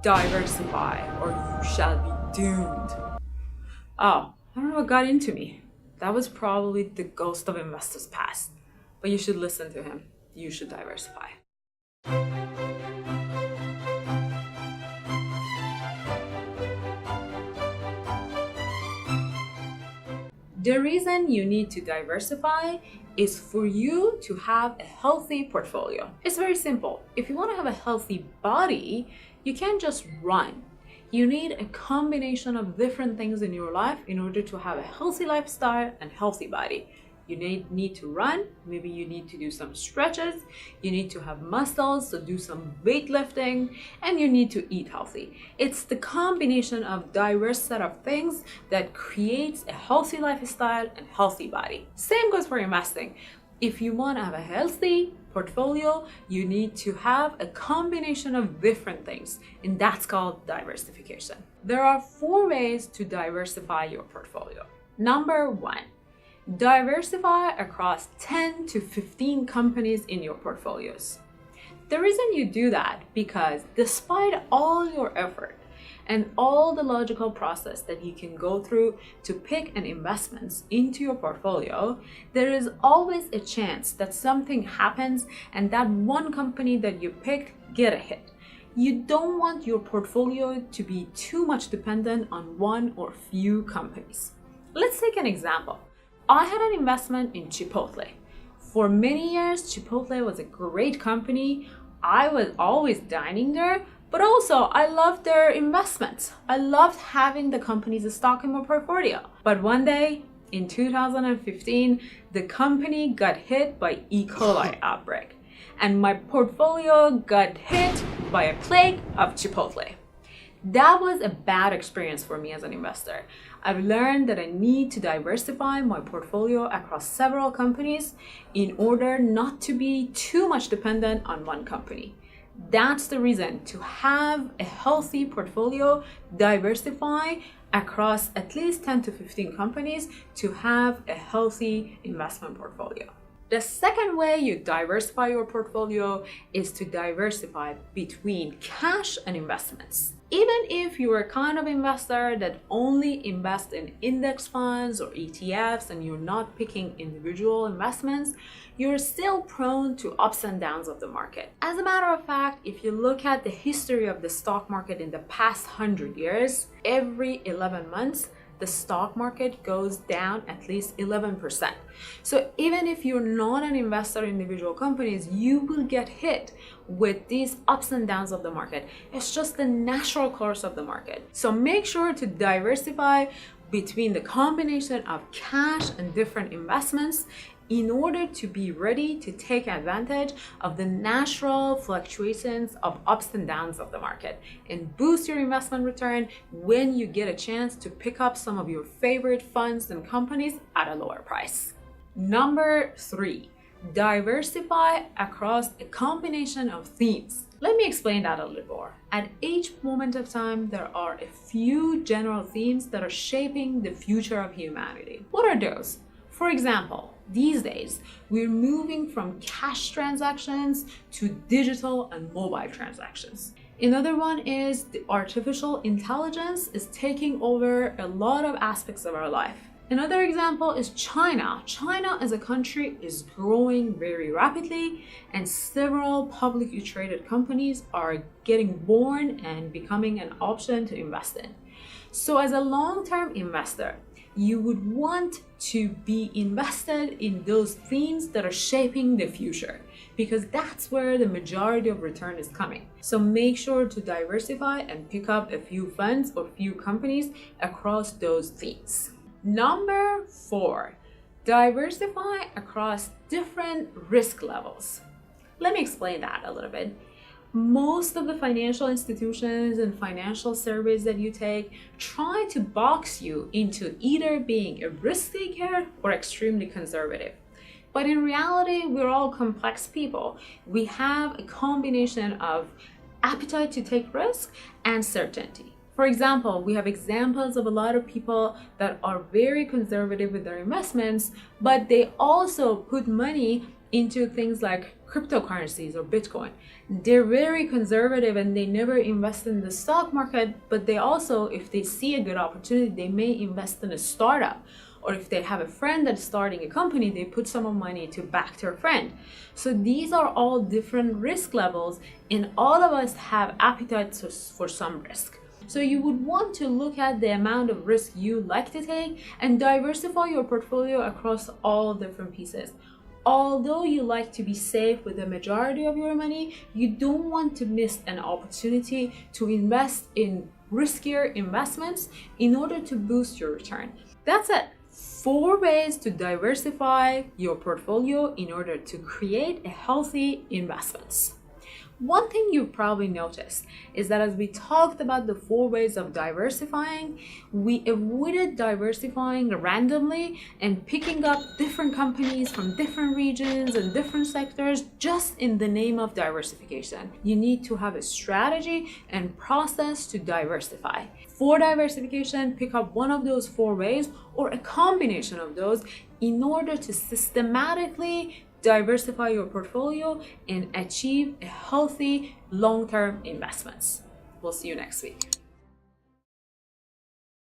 Diversify or you shall be doomed. Oh, I don't know what got into me. That was probably the ghost of investors past. But you should listen to him. You should diversify. The reason you need to diversify is for you to have a healthy portfolio. It's very simple. If you want to have a healthy body, you can't just run. You need a combination of different things in your life in order to have a healthy lifestyle and healthy body. You need to run, maybe you need to do some stretches, you need to have muscles, so do some weightlifting, and you need to eat healthy. It's the combination of diverse set of things that creates a healthy lifestyle and healthy body. Same goes for investing. If you want to have a healthy portfolio, you need to have a combination of different things, and that's called diversification. There are 4 ways to diversify your portfolio. Number 1, diversify across 10 to 15 companies in your portfolios. The reason you do that because despite all your effort and all the logical process that you can go through to pick an investments into your portfolio, there is always a chance that something happens and that one company that you picked get a hit. You don't want your portfolio to be too much dependent on one or few companies. Let's take an example. I had an investment in Chipotle. For many years, Chipotle was a great company. I was always dining there, but also I loved their investments. I loved having the company's stock in my portfolio. But one day in 2015, the company got hit by E. coli outbreak, and my portfolio got hit by a plague of Chipotle. That was a bad experience for me as an investor. I've learned that I need to diversify my portfolio across several companies in order not to be too much dependent on one company. That's the reason to have a healthy portfolio, diversify across at least 10 to 15 companies to have a healthy investment portfolio. The second way you diversify your portfolio is to diversify between cash and investments. Even if you're a kind of investor that only invests in index funds or ETFs and you're not picking individual investments, you're still prone to ups and downs of the market. As a matter of fact, if you look at the history of the stock market in the past 100 years, every 11 months, the stock market goes down at least 11%. So even if you're not an investor in individual companies, you will get hit with these ups and downs of the market. It's just the natural course of the market. So make sure to diversify between the combination of cash and different investments in order to be ready to take advantage of the natural fluctuations of ups and downs of the market and boost your investment return when you get a chance to pick up some of your favorite funds and companies at a lower price. Number 3, diversify across a combination of themes. Let me explain that a little more. At each moment of time, there are a few general themes that are shaping the future of humanity. What are those? For example, these days, we're moving from cash transactions to digital and mobile transactions. Another one is the artificial intelligence is taking over a lot of aspects of our life. Another example is China. China as a country is growing very rapidly, and several publicly traded companies are getting born and becoming an option to invest in. So as a long-term investor, you would want to be invested in those themes that are shaping the future, because that's where the majority of return is coming. So make sure to diversify and pick up a few funds or few companies across those themes. Number 4, diversify across different risk levels. Let me explain that a little bit. Most of the financial institutions and financial surveys that you take try to box you into either being a risk taker or extremely conservative. But in reality, we're all complex people. We have a combination of appetite to take risk and certainty. For example, we have examples of a lot of people that are very conservative with their investments, but they also put money into things like cryptocurrencies or Bitcoin. They're very conservative and they never invest in the stock market, but they also, if they see a good opportunity, they may invest in a startup. Or if they have a friend that's starting a company, they put some money to back their friend. So these are all different risk levels, and all of us have appetites for some risk. So you would want to look at the amount of risk you like to take and diversify your portfolio across all different pieces. Although you like to be safe with the majority of your money, you don't want to miss an opportunity to invest in riskier investments in order to boost your return. That's it. 4 ways to diversify your portfolio in order to create a healthy investments. One thing you've probably noticed is that as we talked about the 4 ways of diversifying, we avoided diversifying randomly and picking up different companies from different regions and different sectors just in the name of diversification. You need to have a strategy and process to diversify. For diversification, pick up one of those 4 ways or a combination of those in order to systematically diversify your portfolio and achieve a healthy long-term investments. We'll see you next week.